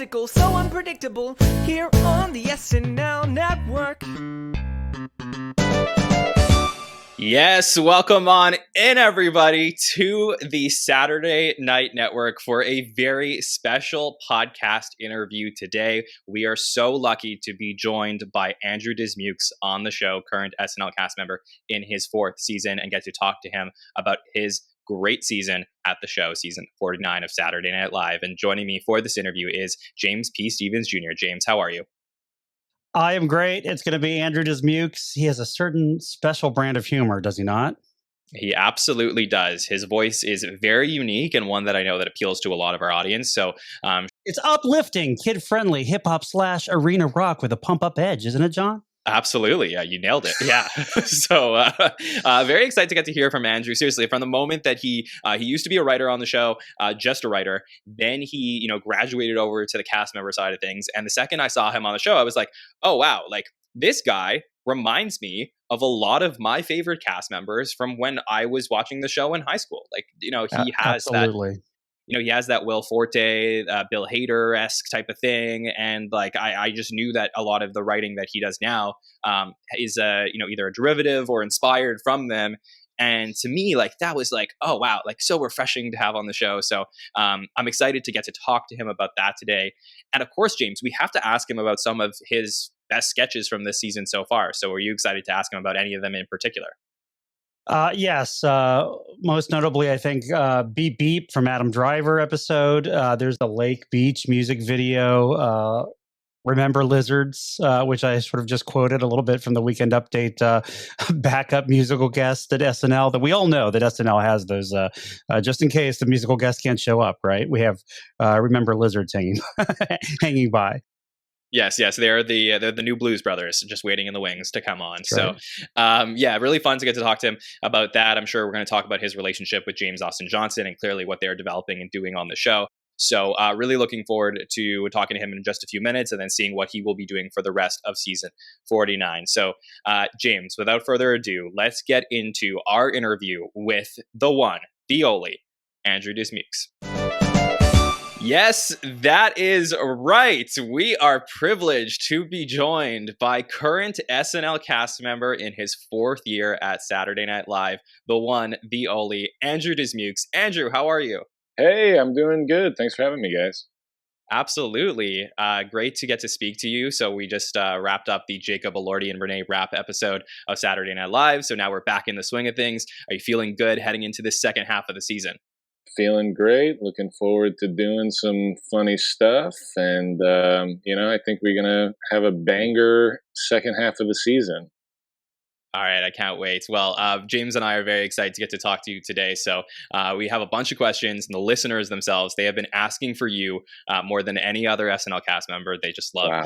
whimsical, so unpredictable, here on the SNL network. Yes, welcome on in, everybody, to the Saturday Night Network for a very special podcast interview today. We are so lucky to be joined by Andrew Dismukes on the show, current SNL cast member in his fourth season, and get to talk to him about his great season at the show, season 49 of Saturday Night Live. And joining me for this interview is James P. Stephens Jr. James, how are you? I am great. It's going to be Andrew Dismukes. He has a certain special brand of humor, does he not? He absolutely does. His voice is very unique and one that I know that appeals to a lot of our audience. So it's uplifting, kid-friendly, hip-hop / arena rock with a pump-up edge, isn't it, John? Absolutely. Yeah, you nailed it. Yeah. So very excited to get to hear from Andrew. Seriously, from the moment that he used to be a writer on the show, just a writer. Then he, graduated over to the cast member side of things. And the second I saw him on the show, I was like, oh, wow, like this guy reminds me of a lot of my favorite cast members from when I was watching the show in high school. Like, he has absolutely. He has that Will Forte, Bill Hader-esque type of thing. And like, I just knew that a lot of the writing that he does now is, either a derivative or inspired from them. And to me, like, that was like, oh, wow, like so refreshing to have on the show. So I'm excited to get to talk to him about that today. And of course, James, we have to ask him about some of his best sketches from this season so far. So are you excited to ask him about any of them in particular? Yes. Most notably, I think Beep Beep from Adam Driver episode. There's the Lake Beach music video. Remember Lizards, which I sort of just quoted a little bit from the Weekend Update backup musical guest at SNL, that we all know that SNL has those just in case the musical guest can't show up, right? We have Remember Lizards hanging by. Yes, they're the new Blues Brothers, just waiting in the wings to come on. That's right. So, really fun to get to talk to him about that. I'm sure we're going to talk about his relationship with James Austin Johnson and clearly what they're developing and doing on the show. So, really looking forward to talking to him in just a few minutes and then seeing what he will be doing for the rest of season 49. So, James, without further ado, let's get into our interview with the one, the only, Andrew Dismukes. Yes, that is right. We are privileged to be joined by current SNL cast member in his fourth year at Saturday Night Live, the one, the only, Andrew Dismukes. Andrew, how are you? Hey, I'm doing good. Thanks for having me, guys. Absolutely. Great to get to speak to you. So we just wrapped up the Jacob Elordi and Renee Rapp episode of Saturday Night Live. So now we're back in the swing of things. Are you feeling good heading into the second half of the season? Feeling great. Looking forward to doing some funny stuff. And, I think we're going to have a banger second half of the season. All right, I can't wait. Well, James and I are very excited to get to talk to you today. So we have a bunch of questions, and the listeners themselves, they have been asking for you more than any other SNL cast member. They just love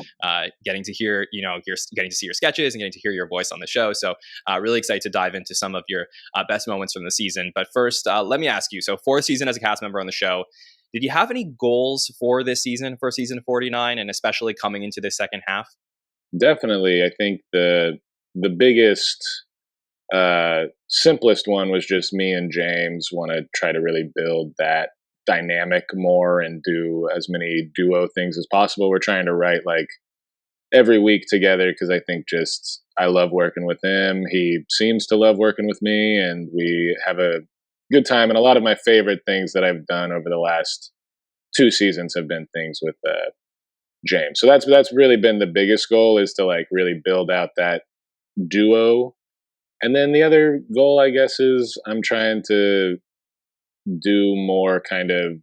getting to hear, getting to see your sketches and getting to hear your voice on the show. So really excited to dive into some of your best moments from the season. But first, let me ask you, so fourth season as a cast member on the show, did you have any goals for this season, for season 49, and especially coming into the second half? Definitely. I think the biggest, simplest one was just me and James want to try to really build that dynamic more and do as many duo things as possible. We're trying to write like every week together because I think just I love working with him. He seems to love working with me, and we have a good time. And a lot of my favorite things that I've done over the last 2 seasons have been things with James. So that's really been the biggest goal, is to like really build out that duo. And then the other goal, I guess, is I'm trying to do more kind of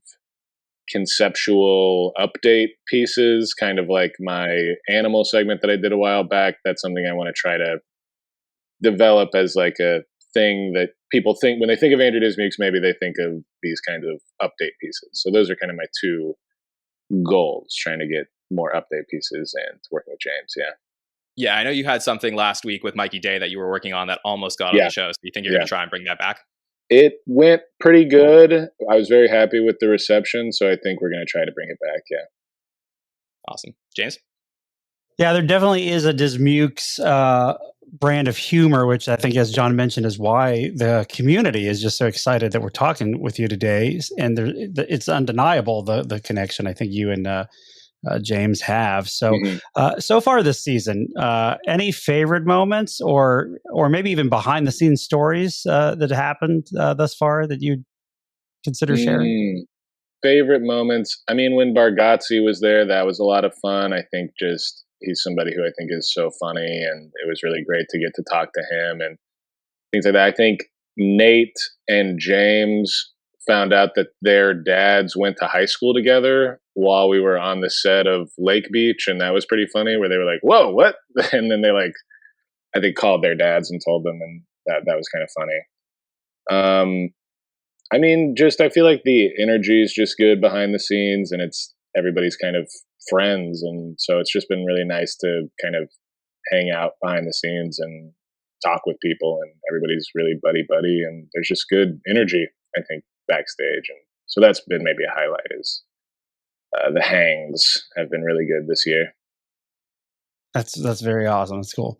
conceptual update pieces, kind of like my animal segment that I did a while back. That's something I want to try to develop as like a thing that people think when they think of Andrew Dismukes, maybe they think of these kinds of update pieces. So those are kind of my 2 goals, trying to get more update pieces and working with James. Yeah, I know you had something last week with Mikey Day that you were working on that almost got on the show. So you think you're going to try and bring that back? It went pretty good. I was very happy with the reception, so I think we're going to try to bring it back. Yeah. Awesome. James? Yeah, there definitely is a Dismukes brand of humor, which I think, as John mentioned, is why the community is just so excited that we're talking with you today. And it's undeniable, the connection. I think you and James have. So, Mhm. so far this season, any favorite moments, or maybe even behind the scenes stories that happened thus far that you consider sharing? Favorite moments. I mean, when Bargatze was there, that was a lot of fun. I think just he's somebody who I think is so funny, and it was really great to get to talk to him and things like that. I think Nate and James found out that their dads went to high school together while we were on the set of Lake Beach, and that was pretty funny. Where they were like, "Whoa, what?" And then they I think called their dads and told them, and that was kind of funny. I mean, just I feel like the energy is just good behind the scenes, and it's everybody's kind of friends, and so it's just been really nice to kind of hang out behind the scenes and talk with people, and everybody's really buddy, and there's just good energy, I think, backstage, and so that's been maybe a highlight. Is the hangs have been really good this year. That's very awesome. That's cool.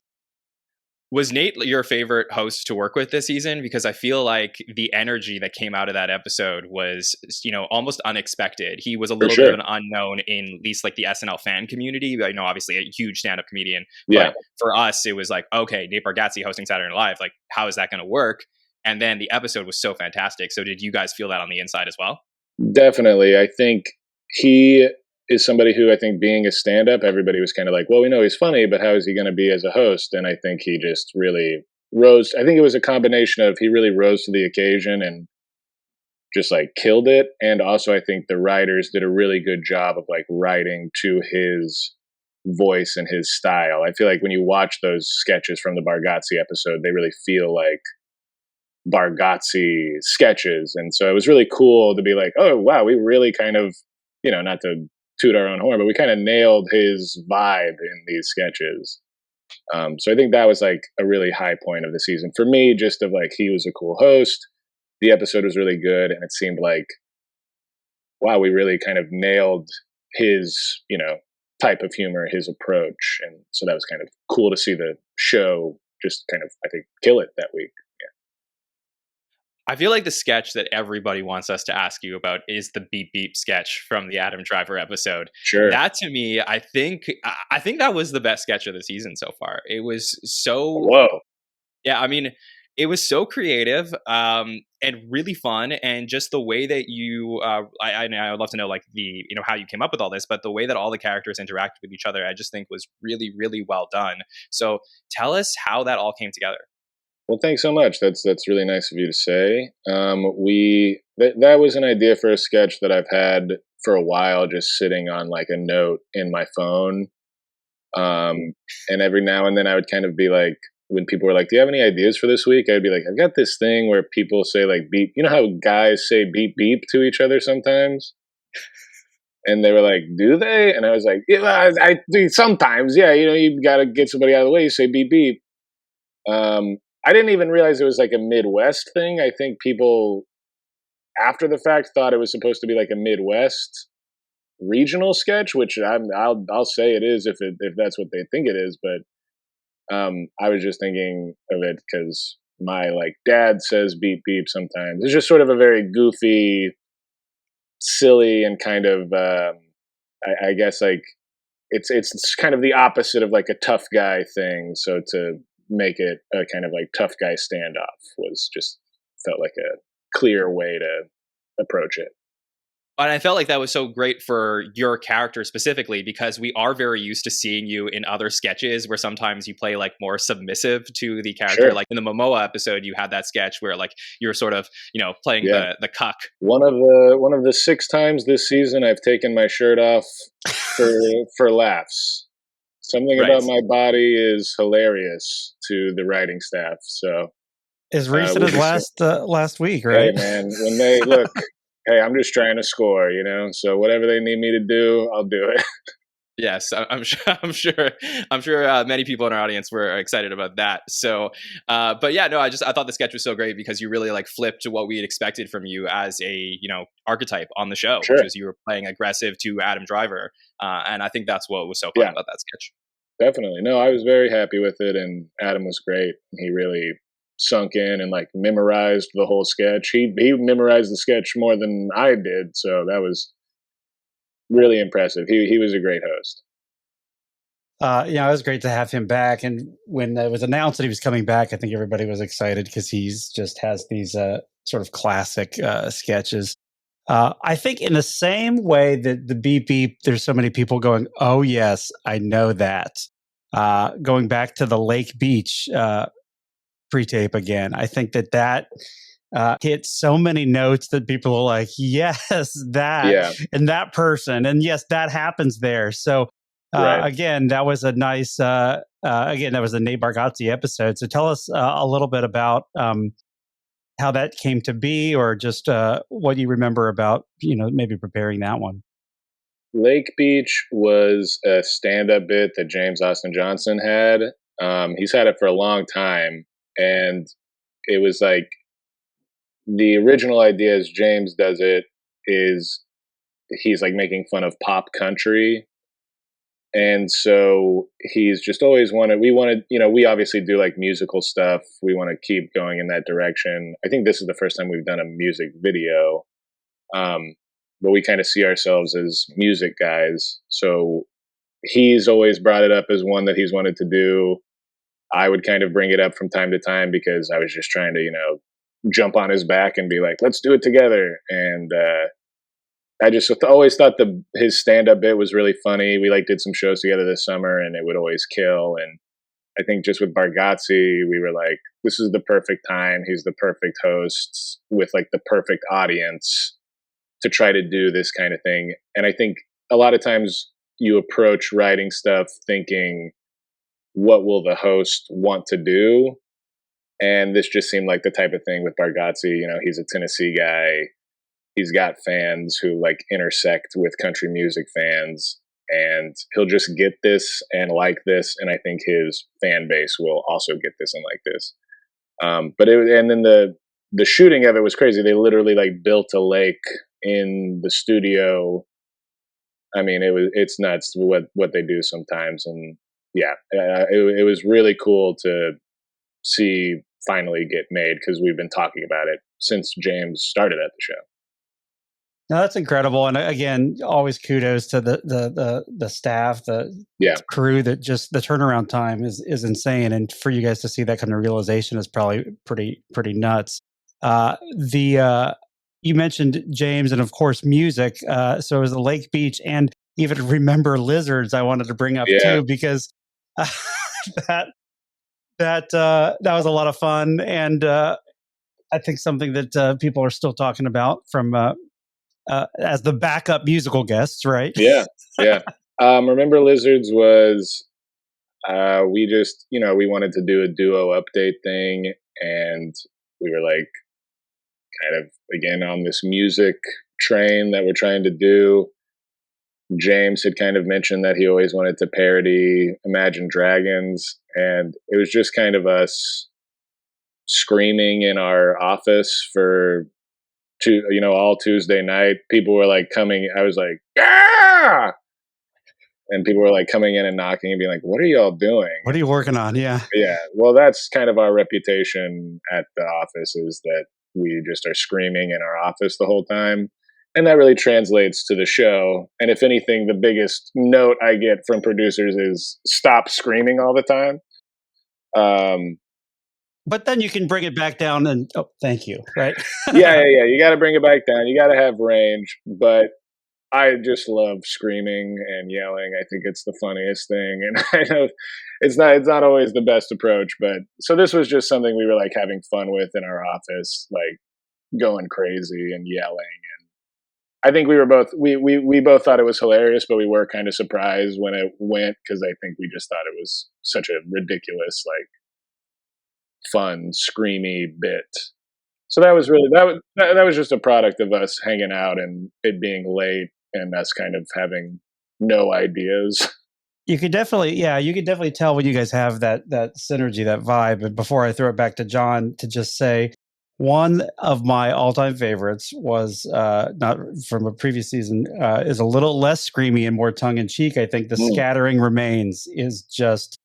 Was Nate your favorite host to work with this season? Because I feel like the energy that came out of that episode was, almost unexpected. He was a For little bit of sure. an unknown in at least like the SNL fan community. I know, obviously, a huge stand-up comedian. Yeah, But for us, it was like, okay, Nate Bargatze hosting Saturday Night Live. Like, how is that going to work? And then the episode was so fantastic. So did you guys feel that on the inside as well? definitely. I think he is somebody who I think being a stand up, everybody was kind of like, well, we know he's funny, but how is he going to be as a host? And I think he just really rose. I think it was a combination of he really rose to the occasion and just like killed it. And also, I think the writers did a really good job of like writing to his voice and his style. I feel like when you watch those sketches from the Bargatze episode, they really feel like Bargatze sketches. And so it was really cool to be like, oh, wow, we really kind of, not to toot our own horn, but we kind of nailed his vibe in these sketches. So I think that was like a really high point of the season for me, just of like, he was a cool host. The episode was really good. And it seemed like, wow, we really kind of nailed his, type of humor, his approach. And so that was kind of cool to see the show just kind of, I think, kill it that week. I feel like the sketch that everybody wants us to ask you about is the beep beep sketch from the Adam Driver episode. Sure. That to me, I think that was the best sketch of the season so far. It was so Whoa. yeah, I mean, it was so creative and really fun, and just the way that you I would love to know like the how you came up with all this, but the way that all the characters interacted with each other, I just think was really really well done. So tell us how that all came together. Well, thanks so much. That's really nice of you to say. That was an idea for a sketch that I've had for a while, just sitting on like a note in my phone. And every now and then I would kind of be like, when people were like, "Do you have any ideas for this week?" I'd be like, "I've got this thing where people say like beep. You know how guys say beep beep to each other sometimes?" And they were like, "Do they?" And I was like, "Yeah, I do sometimes. Yeah, you got to get somebody out of the way. You say beep beep." I didn't even realize it was like a Midwest thing. I think people after the fact thought it was supposed to be like a Midwest regional sketch, which I'll say it is if that's what they think it is. But I was just thinking of it because my like dad says beep beep sometimes. It's just sort of a very goofy, silly, and kind of I guess like it's kind of the opposite of like a tough guy thing. So to make it a kind of like tough guy standoff was just felt like a clear way to approach it. And I felt like that was so great for your character specifically because we are very used to seeing you in other sketches where sometimes you play like more submissive to the character. Sure. Like in the Momoa episode, you had that sketch where like you're sort of, playing Yeah. the cuck. One of the 6 times this season I've taken my shirt off for laughs. Something Right. about my body is hilarious to the writing staff. So As recent as last week, right? hey man, when they look, hey, I'm just trying to score, So whatever they need me to do, I'll do it. Yes, I'm sure. I'm sure many people in our audience were excited about that. So, but yeah, no, I thought the sketch was so great because you really like flipped to what we had expected from you as a archetype on the show, Sure. which is you were playing aggressive to Adam Driver, and I think that's what was so fun about that sketch. Definitely. No, I was very happy with it, and Adam was great. He really sunk in and like memorized the whole sketch. He memorized the sketch more than I did, so that was really impressive. He was a great host. It was great to have him back. And when it was announced that he was coming back, I think everybody was excited because he's just has these sort of classic sketches. I think in the same way that the Beep Beep, there's so many people going, "Oh yes, I know that." Going back to the Lake Beach pre-tape again, I think that hit so many notes that people are like, "Yes, that and that person, and yes, that happens there." So Right. again, that was a nice. Again, that was a Nate Bargatze episode. So tell us a little bit about how that came to be, or just what you remember about, maybe preparing that one. Lake Beach was a stand-up bit that James Austin Johnson had. He's had it for a long time, and it was like the original idea is James does it is he's like making fun of pop country. And so he's just always we obviously do like musical stuff. We want to keep going in that direction. I think this is the first time we've done a music video. But we kind of see ourselves as music guys. So he's always brought it up as one that he's wanted to do. I would kind of bring it up from time to time because I was just trying to, jump on his back and be like, let's do it together. And I just always thought his stand-up bit was really funny. We did some shows together this summer, and it would always kill. And I think just with Bargatze, we were like, this is the perfect time. He's the perfect host with like the perfect audience to try to do this kind of thing. And I think a lot of times you approach writing stuff thinking, what will the host want to do? And this just seemed like the type of thing with Bargatze. He's a Tennessee guy. He's got fans who intersect with country music fans, and he'll just get this and like this. And I think his fan base will also get this and like this. And then the shooting of it was crazy. They literally built a lake in the studio. I mean, it's nuts what they do sometimes. And yeah, it was really cool to see finally get made because we've been talking about it since James started at the show. No, that's incredible. And again, always kudos to the staff, the crew. That just the turnaround time is insane. And for you guys to see that kind of realization is probably pretty nuts. You mentioned James and of course music. So it was the Lake Beach and even Remember Lizards I wanted to bring up too, because that was a lot of fun. And I think something that people are still talking about from as the backup musical guests, right? Yeah. Remember Lizards was we just we wanted to do a duo update thing, and we were kind of again on this music train that we're trying to do. James had kind of mentioned that he always wanted to parody Imagine Dragons, and it was just kind of us screaming in our office for all Tuesday night. People were coming. I was like, yeah! And people were coming in and knocking and being like, what are y'all doing? What are you working on? Yeah. Yeah. Well, that's kind of our reputation at the office, is that we just are screaming in our office the whole time. And that really translates to the show. And if anything, the biggest note I get from producers is stop screaming all the time. But then you can bring it back down and, thank you, right? Yeah. You got to bring it back down. You got to have range. But I just love screaming and yelling. I think it's the funniest thing. And I know it's not always the best approach. But so this was just something we were having fun with in our office, going crazy and yelling. And I think we both thought it was hilarious, but we were kind of surprised when it went, because I think we just thought it was such a ridiculous, fun, screamy bit. So that was really that was just a product of us hanging out and it being late and us kind of having no ideas. You could definitely tell when you guys have that synergy, that vibe. And before I throw it back to John, to just say, one of my all-time favorites was not from a previous season, is a little less screamy and more tongue-in-cheek. I think the Scattering Remains is just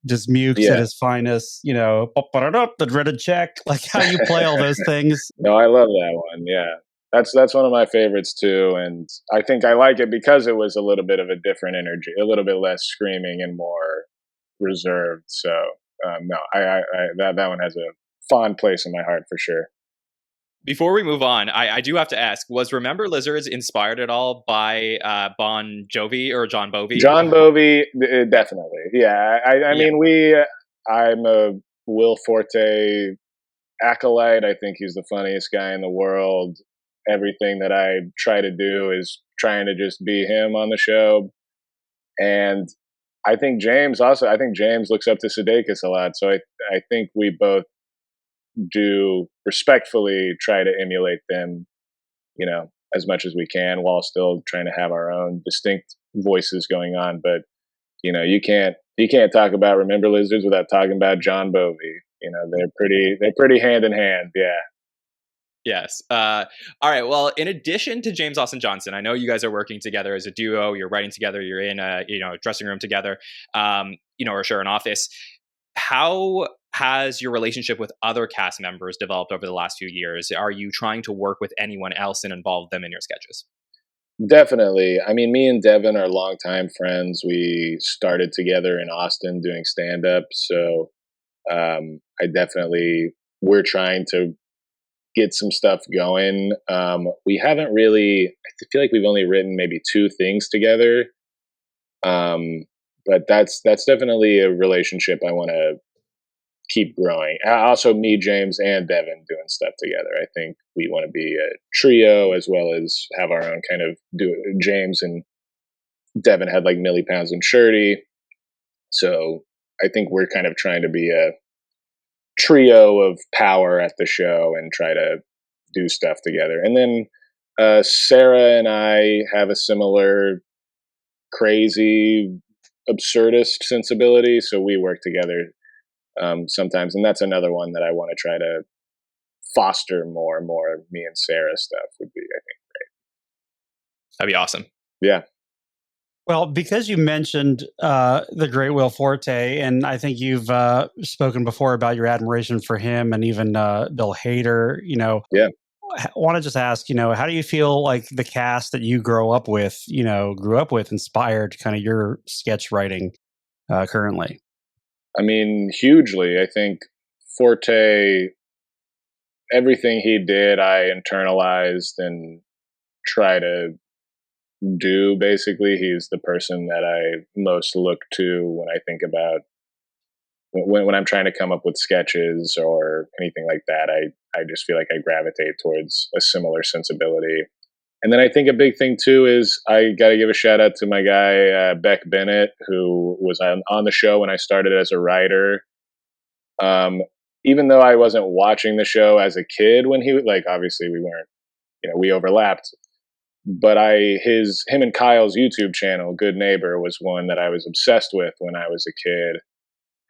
Dismukes at his finest, the dreaded check, how you play all those things. No, I love that one. Yeah. That's one of my favorites too, and I think I like it because it was a little bit of a different energy, a little bit less screaming and more reserved. So no, that one has a fond place in my heart for sure. Before we move on, I do have to ask: was Remember Lizards inspired at all by Bon Jovi or John Bovi? John Bovi, definitely. Yeah, I Yeah. mean, I'm a Will Forte acolyte. I think he's the funniest guy in the world. Everything that I try to do is trying to just be him on the show. And I think James also, I think James looks up to Sudeikis a lot. So I think we both do respectfully try to emulate them, as much as we can while still trying to have our own distinct voices going on. But, you can't talk about Remember Lizards without talking about John Bovi. They're pretty hand in hand. Yeah. Yes. All right. Well, in addition to James Austin Johnson, I know you guys are working together as a duo. You're writing together. You're in a dressing room together. Or share an office. How has your relationship with other cast members developed over the last few years? Are you trying to work with anyone else and involve them in your sketches? Definitely. I mean, me and Devin are longtime friends. We started together in Austin doing stand up. So we're trying to get some stuff going. We haven't really, I feel like we've only written maybe 2 things together. But that's definitely a relationship I want to keep growing. Also, me, James, and Devin doing stuff together. I think we want to be a trio as well as have our own kind of James and Devin had like Millie Pounds and Shirty. So I think we're kind of trying to be a trio of power at the show and try to do stuff together. And then Sarah and I have a similar crazy absurdist sensibility, so we work together sometimes, and that's another one that I want to try to foster more and more. Me and Sarah stuff would be, I think, That'd be awesome. yeah. Well, because you mentioned the great Will Forte, and I think you've spoken before about your admiration for him and even Bill Hader, Yeah. I want to just ask, how do you feel like the cast that you grew up with inspired kind of your sketch writing currently? I mean, hugely. I think Forte, everything he did, I internalized and try to do. Basically, he's the person that I most look to when I think about when I'm trying to come up with sketches or anything like that. I just feel like I gravitate towards a similar sensibility. And then I think a big thing too is I got to give a shout out to my guy Beck Bennett, who was on the show when I started as a writer. Even though I wasn't watching the show as a kid when he, like, obviously we weren't, we overlapped, but him and Kyle's YouTube channel, Good Neighbor, was one that I was obsessed with when I was a kid.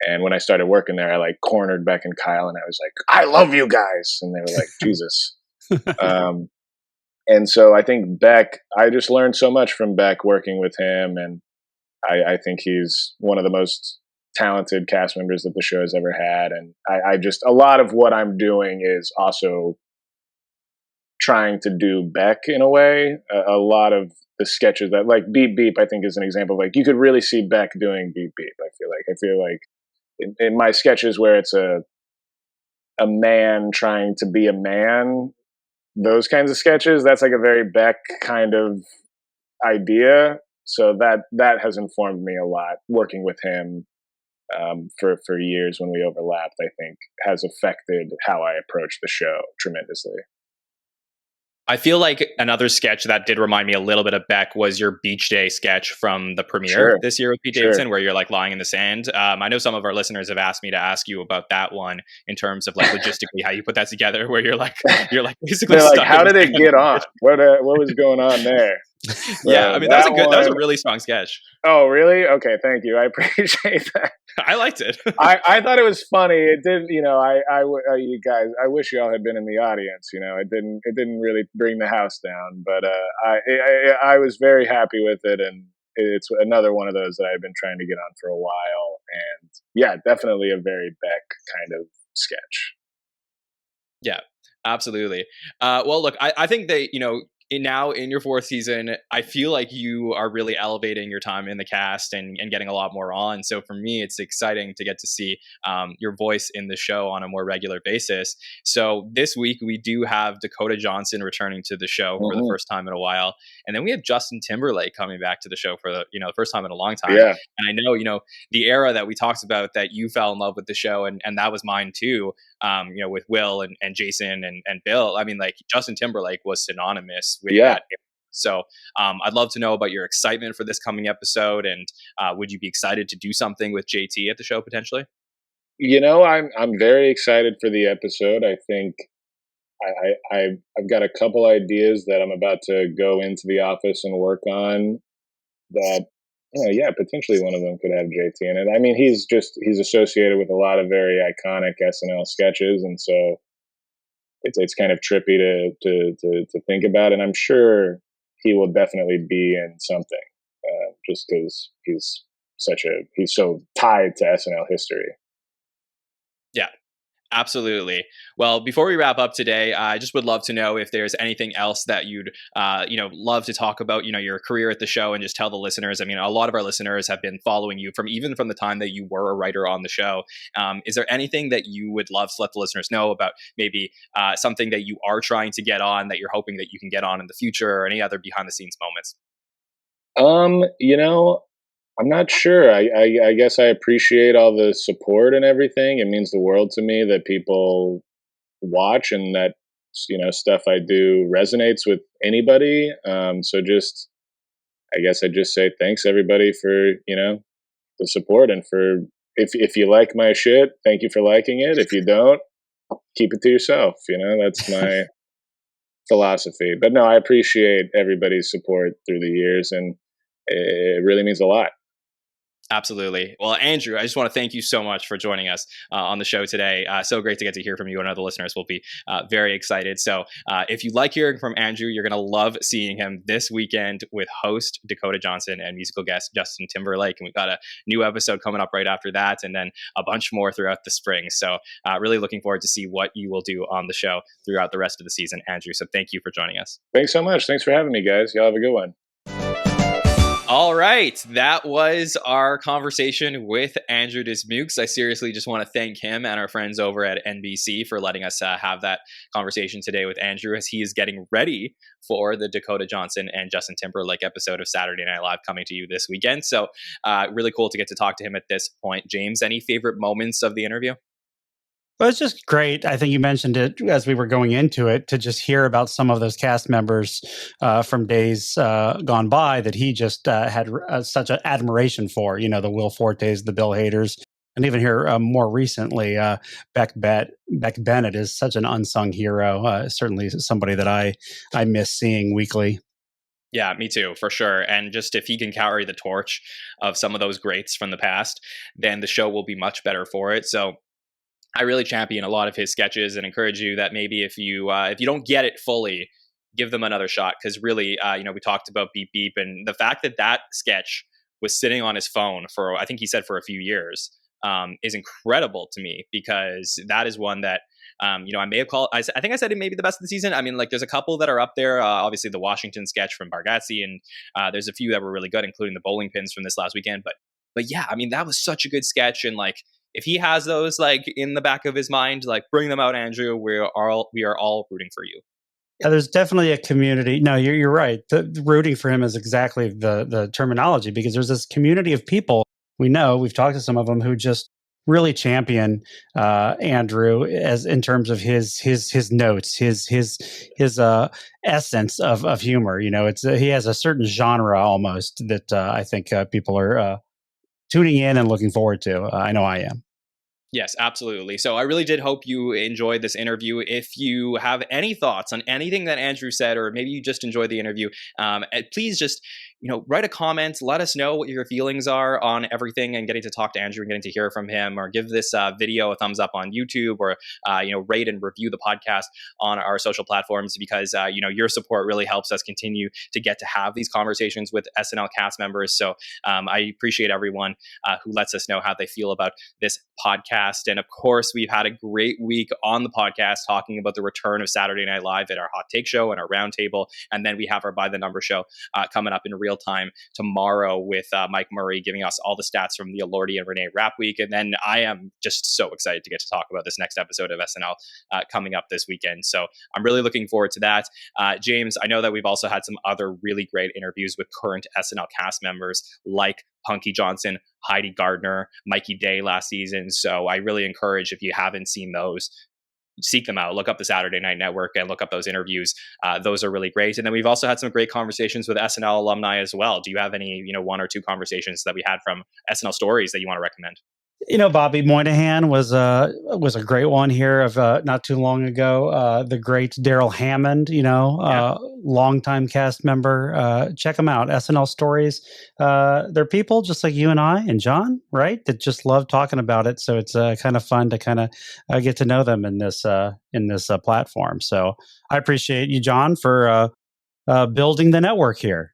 And when I started working there, I like cornered Beck and Kyle, and I was like, "I love you guys," and they were like, "Jesus." And so I think Beck, I just learned so much from Beck working with him, and I think he's one of the most talented cast members that the show has ever had. And I just, a lot of what I'm doing is also trying to do Beck in a way. A lot of the sketches that, like Beep Beep, I think is an example of, like, you could really see Beck doing Beep Beep. I feel like in my sketches where it's a man trying to be a man, those kinds of sketches, that's like a very Beck kind of idea. So that has informed me a lot. Working with him for years when we overlapped, I think has affected how I approach the show tremendously. I feel like another sketch that did remind me a little bit of Beck was your Beach Day sketch from the premiere this year with Pete Davidson, where you're like lying in the sand. I know some of our listeners have asked me to ask you about that one in terms of like logistically how you put that together, where you're like basically They're stuck like, how in did it get on? What was going on there? Yeah, I mean that was a really strong sketch. Oh, really? Okay, thank you. I appreciate that. I liked it. I thought it was funny. It did, you guys, I wish y'all had been in the audience. It didn't really bring the house down, but I was very happy with it, and it's another one of those that I've been trying to get on for a while. And yeah, definitely a very Beck kind of sketch. Yeah. Absolutely. Well, look, I think that, now in your fourth season, I feel like you are really elevating your time in the cast and getting a lot more on. So for me, it's exciting to get to see your voice in the show on a more regular basis. So this week, we do have Dakota Johnson returning to the show for the first time in a while. And then we have Justin Timberlake coming back to the show for the first time in a long time. Yeah. And I know, the era that we talked about that you fell in love with the show, and that was mine too. With Will and Jason and Bill. I mean, like Justin Timberlake was synonymous with that. So I'd love to know about your excitement for this coming episode, and would you be excited to do something with JT at the show potentially? I'm very excited for the episode. I think I've got a couple ideas that I'm about to go into the office and work on. That potentially one of them could have JT in it. I mean, he's associated with a lot of very iconic SNL sketches, and so it's kind of trippy to think about. And I'm sure he will definitely be in something, just because he's so tied to SNL history. Yeah. Absolutely. Well, before we wrap up today, I just would love to know if there's anything else that you'd, love to talk about, your career at the show, and just tell the listeners. I mean, a lot of our listeners have been following you from the time that you were a writer on the show. Is there anything that you would love to let the listeners know about, maybe something that you are trying to get on that you're hoping that you can get on in the future, or any other behind the scenes moments? I'm not sure. I guess I appreciate all the support and everything. It means the world to me that people watch, and that stuff I do resonates with anybody. So just, I guess I just say thanks everybody for the support, and for if you like my shit, thank you for liking it. If you don't, keep it to yourself. That's my philosophy. But no, I appreciate everybody's support through the years, and it really means a lot. Absolutely. Well, Andrew, I just want to thank you so much for joining us on the show today. So great to get to hear from you, and other listeners will be very excited. So if you like hearing from Andrew, you're going to love seeing him this weekend with host Dakota Johnson and musical guest Justin Timberlake. And we've got a new episode coming up right after that, and then a bunch more throughout the spring. So really looking forward to see what you will do on the show throughout the rest of the season, Andrew. So thank you for joining us. Thanks so much. Thanks for having me, guys. Y'all have a good one. All right, that was our conversation with Andrew Dismukes. I seriously just want to thank him and our friends over at NBC for letting us have that conversation today with Andrew, as he is getting ready for the Dakota Johnson and Justin Timberlake episode of Saturday Night Live coming to you this weekend. So really cool to get to talk to him at this point. James, any favorite moments of the interview? Well, it's just great. I think you mentioned it as we were going into it, to just hear about some of those cast members from days gone by that he just had such an admiration for. The Will Fortes, the Bill Haders, and even here more recently, Beck Bennett is such an unsung hero. Certainly somebody that I miss seeing weekly. Yeah, me too, for sure. And just if he can carry the torch of some of those greats from the past, then the show will be much better for it. So I really champion a lot of his sketches, and encourage you that maybe if you don't get it fully, give them another shot. Because really, we talked about Beep Beep, and the fact that sketch was sitting on his phone for, I think he said, for a few years, is incredible to me, because that is one that I may have called. I think I said it may be the best of the season. I mean, like, there's a couple that are up there. Obviously, the Washington sketch from Bargatze, and there's a few that were really good, including the bowling pins from this last weekend. But yeah, I mean, that was such a good sketch, and like, if he has those like in the back of his mind, like, bring them out, Andrew. We are all rooting for you. Yeah, there's definitely a community. No, you're right. The rooting for him is exactly the terminology, because there's this community of people we've talked to some of them, who just really champion Andrew as in terms of his notes, his essence of humor. He has a certain genre almost that I think people are tuning in and looking forward to. I know I am. Yes, absolutely. So I really did hope you enjoyed this interview. If you have any thoughts on anything that Andrew said, or maybe you just enjoyed the interview, please just write a comment, let us know what your feelings are on everything, and getting to talk to Andrew and getting to hear from him, or give this video a thumbs up on YouTube, or rate and review the podcast on our social platforms, because your support really helps us continue to get to have these conversations with SNL cast members. So I appreciate everyone who lets us know how they feel about this podcast. And of course, we've had a great week on the podcast talking about the return of Saturday Night Live at our Hot Take Show and our Roundtable, and then we have our By the Number show coming up in real time tomorrow with Mike Murray giving us all the stats from the Alordi and Renee Rap Week. And then I am just so excited to get to talk about this next episode of SNL coming up this weekend. So I'm really looking forward to that. James, I know that we've also had some other really great interviews with current SNL cast members like Punky Johnson, Heidi Gardner, Mikey Day last season. So I really encourage, if you haven't seen those, seek them out. Look up the Saturday Night Network and look up those interviews. Those are really great. And then we've also had some great conversations with SNL alumni as well. Do you have any, one or two conversations that we had from SNL stories that you want to recommend? Bobby Moynihan was a great one here of not too long ago. The great Daryl Hammond, longtime cast member. Check them out. SNL stories. They're people just like you and I and John, right? That just love talking about it. So it's kind of fun to kind of get to know them in this platform. So I appreciate you, John, for building the network here.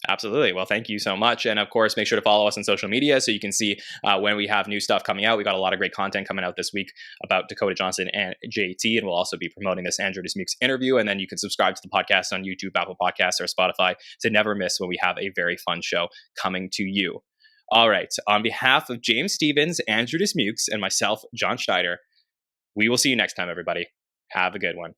Absolutely. Well, thank you so much. And of course, make sure to follow us on social media so you can see when we have new stuff coming out. We got a lot of great content coming out this week about Dakota Johnson and JT. And we'll also be promoting this Andrew Dismukes interview. And then you can subscribe to the podcast on YouTube, Apple Podcasts, or Spotify to never miss when we have a very fun show coming to you. All right. On behalf of James Stephens, Andrew Dismukes, and myself, Jon Schneider, we will see you next time, everybody. Have a good one.